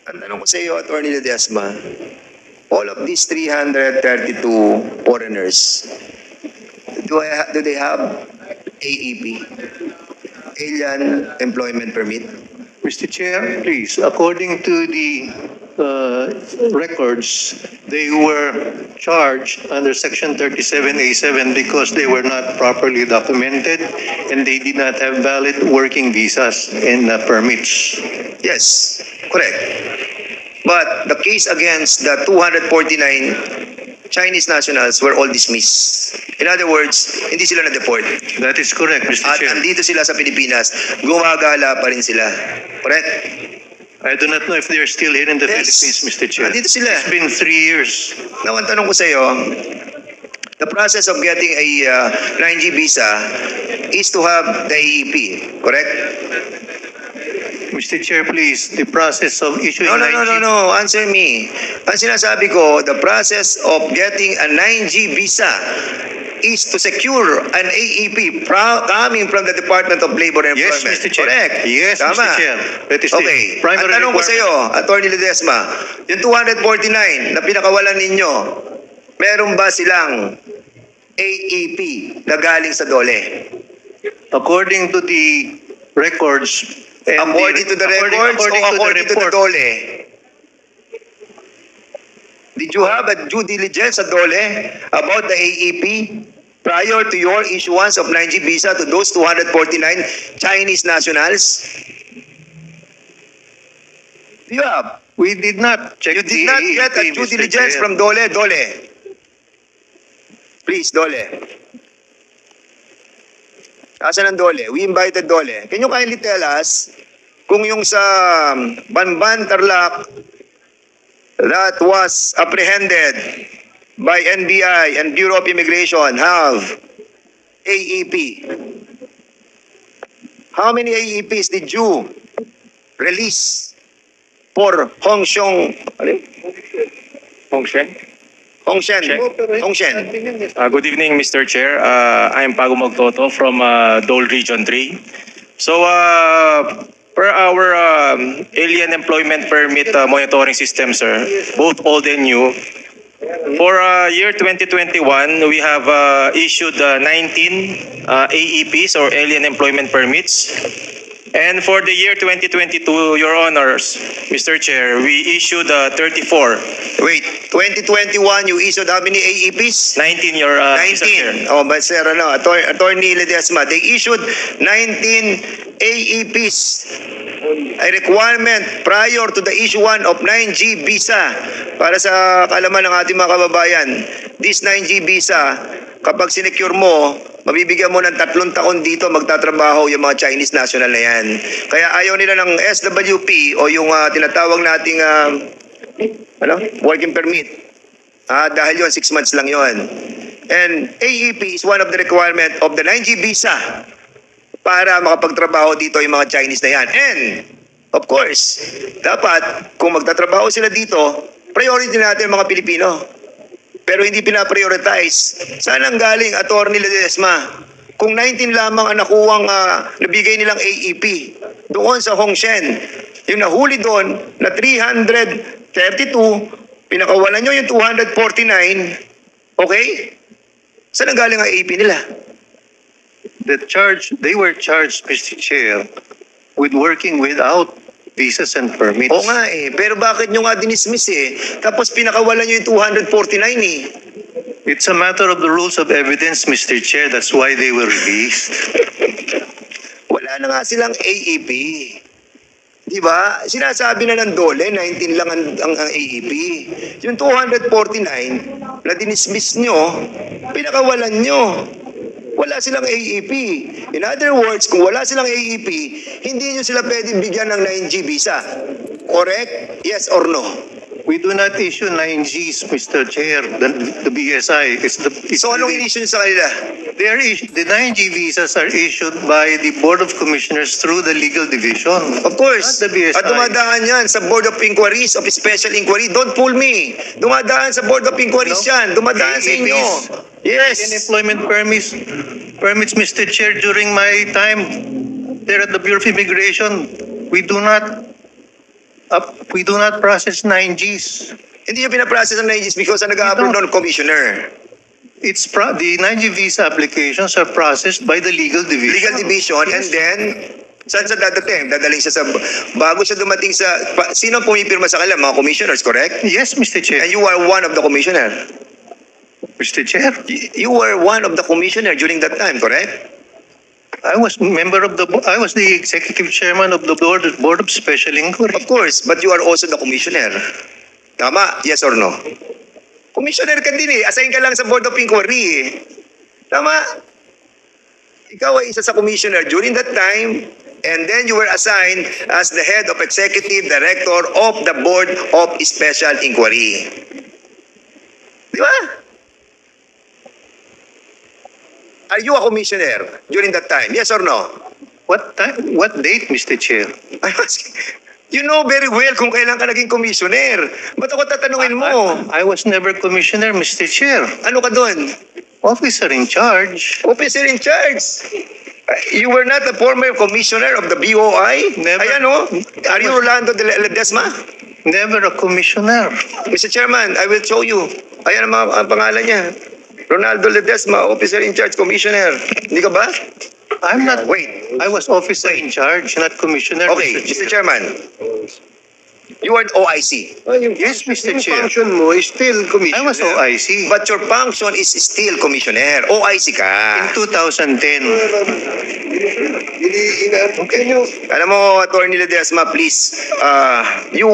Ang tanong ko sa iyo, Attorney Ledesma, all of these 332 foreigners, do they have AEP, Alien Employment Permit? Mr. Chair, please, according to the records, they were charged under Section 37A7 because they were not properly documented and they did not have valid working visas and permits. Yes, correct. But the case against the 249 Chinese nationals were all dismissed. In other words, hindi sila na-deport. That is correct, Mr. At Chair. andito sila sa Pilipinas, gumagala pa rin sila. Correct? I do not know if they are still here in the Yes. Philippines, Mr. Chair. Andito sila. It's been 3 years. Now, ang tanong ko sa iyo, the process of getting a 9G visa is to have the AEP, correct? Mr. Chair, please, the process of issuing No. Answer me. Ang sinasabi ko, the process of getting a 9G visa is to secure an AEP coming from the Department of Labor and Yes, Employment. Mr. Chair. Correct. Yes, Tama. Mr. Chair. That is Okay. the primary Ang tanong ko sa iyo, Attorney Ledesma, yung 249 na pinakawalan ninyo, meron ba silang AEP na galing sa DOLE? According to the records, and According to the records according or according to the report, DOLE? Did you have a due diligence sa DOLE about the AEP prior to your issuance of 9G visa to those 249 Chinese nationals? Do you have? we did not check You did not get a due Mr. diligence Chair. from DOLE? Please, DOLE. Asan ang DOLE? We invited DOLE. Can you kindly tell us kung yung sa Banban, Tarlac that was apprehended by NBI and Bureau of Immigration have AEP? How many AEPs did you release for Hongshen? Hongshen. Good evening, Mr. Chair. I am Pago Magtoto from Dole Region 3. So, per our alien employment permit monitoring system, sir, both old and new, for year 2021, we have issued 19 AEPs or alien employment permits. And for the year 2022, Your Honors, Mr. Chair, we issued 34. Wait, 2021 you issued how many AEPs? 19, Your Mr. Chair. 19. Oh, but sir, Attorney Ledesma, they issued 19 AEPs, a requirement prior to the issuance of 9G visa. Para sa kaalaman ng ating mga kababayan, this 9G visa, kapag sinecure mo, mabibigyan mo ng 3 taon dito magtatrabaho yung mga Chinese national na yan. Kaya ayaw nila ng SWP o yung tinatawag nating working permit. Dahil yun, 6 months lang yun. And AEP is one of the requirement of the 9G visa para makapagtrabaho dito yung mga Chinese na yan. And, of course, dapat kung magtatrabaho sila dito, priority natin ang mga Pilipino. Pero hindi pinaprioritize. Saan ang galing, Attorney Ledesma? Kung 19 lamang ang nakuwang nabigay nilang AEP doon sa Hongshen, yung nahuli doon na 332, pinakawalan nyo yung 249, okay? Saan ang galing ang AEP nila? They were charged, Mr. Chair, with working without visas and permits. Oo nga pero bakit nyo nga dinismiss Tapos pinakawalan nyo yung 249 It's a matter of the rules of evidence, Mr. Chair. That's why they were released. Wala na nga silang AEP. Diba? Sinasabi na ng DOLE, 19 lang ang AEP. Yung 249 na dinismiss nyo, pinakawalan nyo. Wala silang AEP. In other words, kung wala silang AEP, hindi nyo sila pwedeng bigyan ng 9G visa. Correct? Yes or no? We do not issue 9Gs, Mr. Chair. The BSI is the... So anong in-issue nyo sa kanila? The 9G visas are issued by the Board of Commissioners through the Legal Division. Of course. Not the BSI. At dumadaan yan sa Board of Inquiries of Special Inquiry. Don't fool me. Dumadaan sa Board of Inquiries yan. Dumadaan sa inyo. Yes. In employment permits, Mr. Chair, during my time there at the Bureau of Immigration, we do not We do not process 9Gs. Hindi yung pinaprocess ng 9Gs because ang nag-a-approve No. ng commissioner. The 9G visa applications are processed by the legal division. Legal division, and then, saan sa dadating? Dadaling siya sa, bago siya dumating sa, sino pumipirma sa kanila? Mga commissioners, correct? Yes, Mr. Chair. And you are one of the commissioner. Mr. Chair, You were one of the commissioner during that time, correct? I was the executive chairman of the board of special inquiry. Of course, but you are also the commissioner. Tama? Yes or no? Commissioner ka din eh. Assign ka lang sa board of inquiry eh. Tama? Ikaw ay isa sa commissioner during that time, and then you were assigned as the head of executive director of the board of special inquiry. Di ba? Are you a commissioner during that time? Yes or no? What date, Mr. Chair? I was, you know very well kung kailan ka naging commissioner. Ba't ako tatanungin mo? I was never commissioner, Mr. Chair. Ano ka doon? Officer in charge. Officer in charge. You were not a former commissioner of the BOI? Never. Ayan o. Are you Rolando de Ledesma? Never a commissioner. Mr. Chairman, I will show you. Ayan ang pangalan niya. Ronaldo Ledesma, officer in charge, commissioner. Hindi ka ba? I'm not. Wait. I was officer in charge, not commissioner. Okay, Mr. Chairman. You are OIC. Yes, Mr. Yung Chair. function mo is still commissioner. I was OIC. But your function is still commissioner. OIC ka. In 2010. Can you... Alam mo, Attorney Ledesma, please, you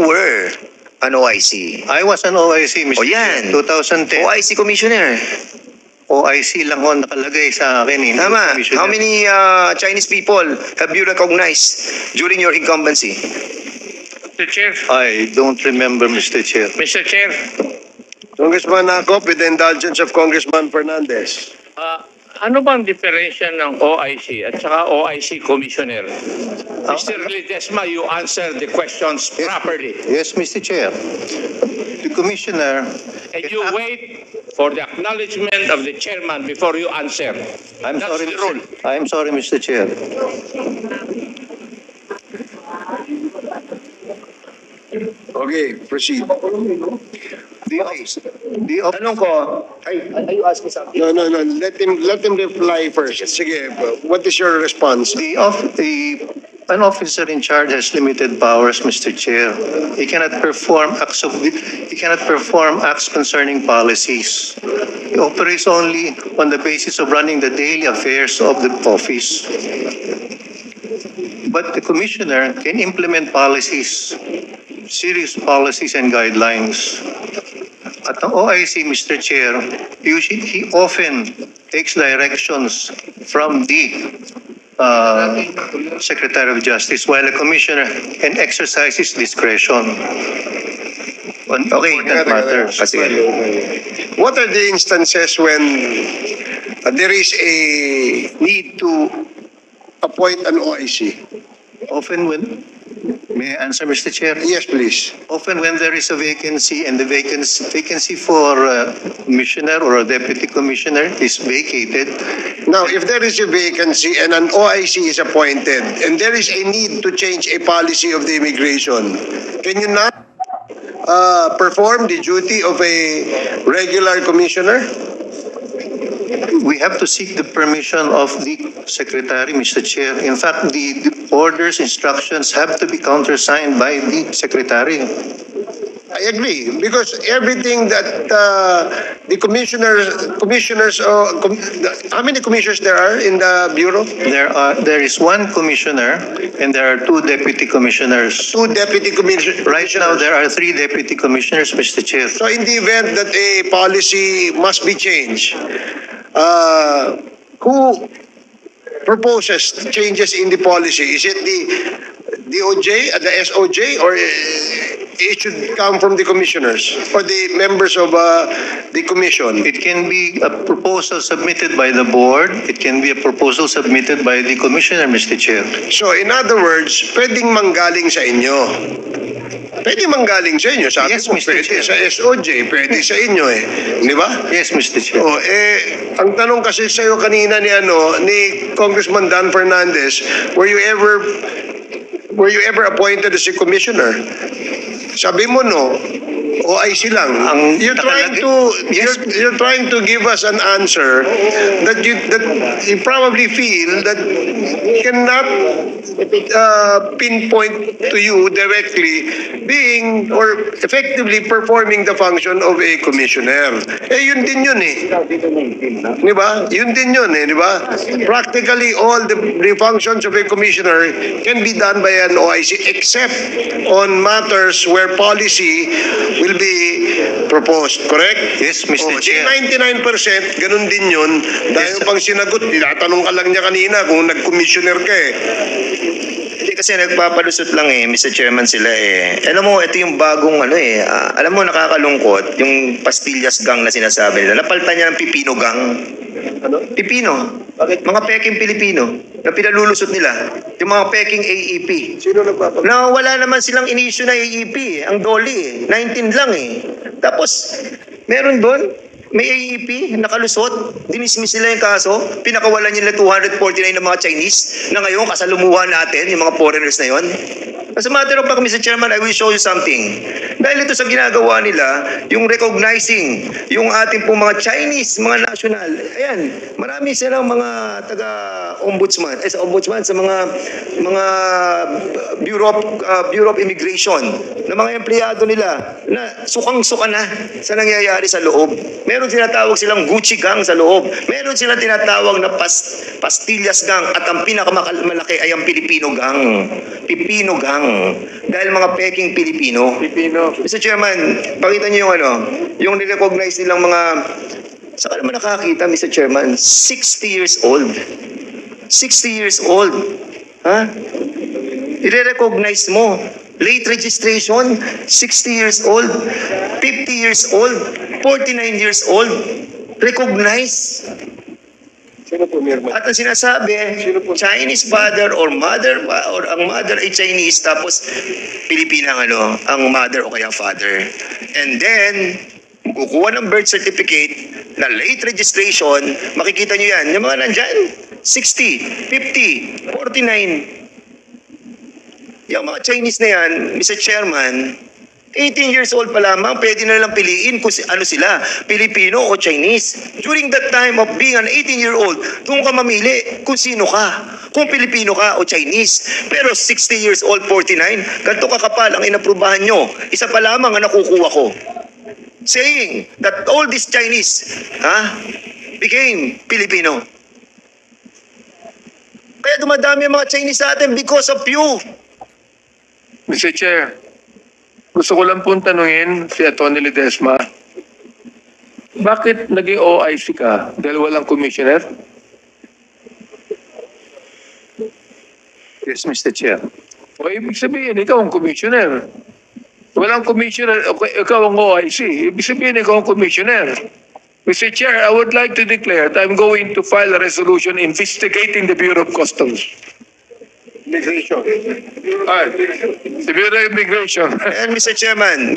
were an OIC. I was an OIC, Mr. O yan. Chair. 2010. OIC commissioner. OIC lang ho nakalagay sa akin. Hindi Tama. commissioner. How many Chinese people have you recognized during your incumbency? Mr. Chair, I don't remember, Mr. Chair. Mr. Chair, Congressman Acop, with the indulgence of Congressman Fernandez. ano bang diferensya ng OIC at saka OIC Commissioner? Mr. Ledesma, you answer the questions properly. Yes, Mr. Chair. The commissioner. And you wait for the acknowledgement of the chairman before you answer. I'm That's sorry, the rule. I'm sorry, Mr. Chair. Okay, proceed. Tanong ko, are you asking something? No. Let him reply first. Sige, what is your response? An officer in charge has limited powers, Mr. Chair. He cannot perform acts concerning policies. He operates only on the basis of running the daily affairs of the office. But the commissioner can implement policies, serious policies and guidelines. At ang OIC, Mr. Chair, usually he often takes directions from the Secretary of Justice, while a commissioner can exercise his discretion on important matters. What are the instances when there is a need to appoint an OIC? Often when, may I answer, Mr. Chair? Yes, please. Often when there is a vacancy and the vacancy for a commissioner or a deputy commissioner is vacated, Now, if there is a vacancy and an OIC is appointed and there is a need to change a policy of the immigration, can you not perform the duty of a regular commissioner? we have to seek the permission of the secretary, Mr. Chair. In fact, the orders, instructions have to be countersigned by the secretary. I agree, because everything that the commissioners, how many commissioners there are in the bureau? There is one commissioner and there are two deputy commissioners. Two deputy commissioners. Right now, there are three deputy commissioners, Mr. Chair. So in the event that a policy must be changed, who proposes changes in the policy? Is it the DOJ, the SOJ, or it should come from the commissioners or the members of the commission? It can be a proposal submitted by the board. It can be a proposal submitted by the commissioner, Mr. Chair. So in other words, pwedeng manggaling sa inyo. Pwede manggaling sa inyo. Sabi Yes, ko, Mr. pwede Chair. sa SOJ, pwede sa inyo eh. Di ba? Yes, Mr. Chair. Oh, ang tanong kasi sa'yo kanina ni Congressman Dan Fernandez, Were you ever appointed as a commissioner? Sabi mo no, OIC lang. You're trying to give us an answer that you probably feel that cannot pinpoint to you directly being or effectively performing the function of a commissioner. Yun din yun eh. Di ba? Yun din yun eh, di ba? Practically all the functions of a commissioner can be done by an OIC except on matters where policy will be proposed, correct? Yes, Mr. Chair. 99%, ganun din yun. Dahil pang sinagot, tinatanong ka lang niya kanina kung nag-commissioner ka eh. Hindi kasi nagpapalusot lang eh, Mr. Chairman sila eh. Alam mo, ito yung bagong alam mo nakakalungkot, yung pastillas gang na sinasabi nila. Napalitan niya ng pipino gang. Ano? Pipino. Bakit? Mga peking Pilipino na pinalulusot nila. Yung mga peking AEP. Sino nagpapag- Na wala naman silang inisyu na AEP eh. Ang Dolly eh. 19 lang eh. Tapos, meron doon, may AEP, nakalusot, dinismiss nila yung kaso, pinakawalan nila 249 ng mga Chinese, na ngayon kasalumuhan natin, yung mga foreigners na yon. As a matter of fact, Mr. Chairman, I will show you something. Dahil ito sa ginagawa nila, yung recognizing, yung ating pong mga Chinese, mga national, ayan, marami silang mga taga-ombudsman, sa ombudsman, sa mga Bureau of Immigration, na mga empleyado nila, na sukang-suka na sa nangyayari sa loob. Meron tinatawag silang Gucci gang sa loob. Meron silang tinatawag na pastillas gang, at ang pinakamalaki ay ang Pilipino gang. Pipino gang. Dahil mga peking Pilipino. Mr. Chairman, pakita niyo yung nirecognize nilang mga, saan ka naman nakakita, Mr. Chairman? 60 years old. 60 years old. Ha? I-recognize mo. Late registration, 60 years old, 50 years old, 49 years old. Recognize. At ang sinasabi, Chinese father or mother, or ang mother ay Chinese, tapos Pilipina ang mother o kaya father. And then, kukuha ng birth certificate na late registration, makikita nyo yan. Yung mga nandyan, 60, 50, 49. Yung mga Chinese na yan, Mr. Chairman, 18 years old pa lamang, pwede na lang piliin kung ano sila, Pilipino o Chinese. During that time of being an 18-year-old, doon ka mamili kung sino ka, kung Pilipino ka o Chinese. Pero 60 years old, 49, ganito kakapal ang inaprubahan nyo. Isa pa lamang ang nakukuha ko. Saying that all these Chinese became Filipino. Kaya dumadami ang mga Chinese sa atin because of you. Mr. Chair, gusto ko lang pong tanungin si Atty. Ledesma, bakit naging OIC ka dahil walang commissioner? Yes, Mr. Chair. O ibig sabihin, ikaw ang commissioner. Walang commissioner, ikaw ang OIC. Ibig sabihin, ikaw ang commissioner. Mr. Chair, I would like to declare that I'm going to file a resolution investigating the Bureau of Customs. Immigration. The Bureau of Immigration. And Mr. Chairman,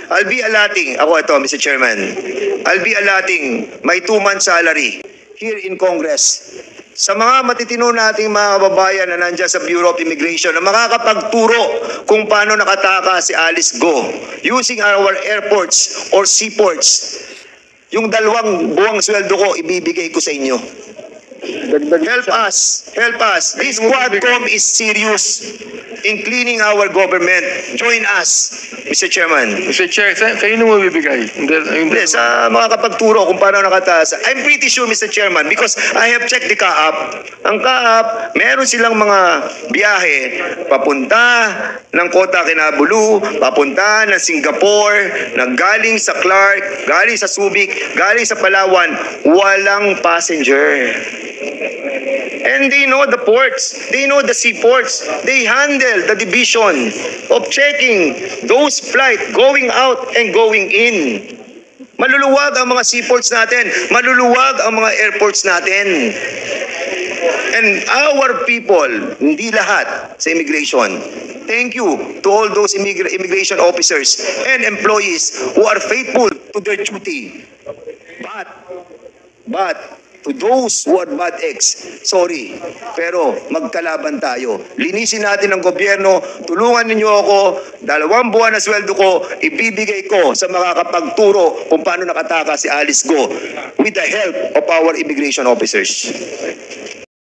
I'll be allotting, Mr. Chairman, I'll be allotting my 2-month salary here in Congress sa mga matitino nating mga kababayan na nandiyan sa Bureau of Immigration na makakapagturo kung paano nakataka si Alice Go using our airports or seaports. Yung 2 buwang sweldo ko, ibibigay ko sa inyo. Help us. This Quadcom is serious in cleaning our government. Join us, Mr. Chairman. Mr. Chair, kayo nung mabibigay? Hindi, sa mga kapagturo kung paano nakataas. I'm pretty sure, Mr. Chairman, because I have checked the CAAP. Ang CAAP, meron silang mga biyahe papunta ng Kota Kinabalu, papunta ng Singapore, galing sa Clark, galing sa Subic, galing sa Palawan, walang passenger. And they know the ports, they know the seaports, they handle the division of checking those flights going out and going in. Maluluwag ang mga seaports natin, maluluwag ang mga airports natin. And our people, hindi lahat sa immigration, thank you to all those immigration officers and employees who are faithful to their duty. But, To those who are bad eggs, sorry, pero magkalaban tayo. Linisin natin ang gobyerno, tulungan ninyo ako, 2 buwan na sweldo ko, ibibigay ko sa makakapagturo kung paano nakataka si Alice Go with the help of our immigration officers.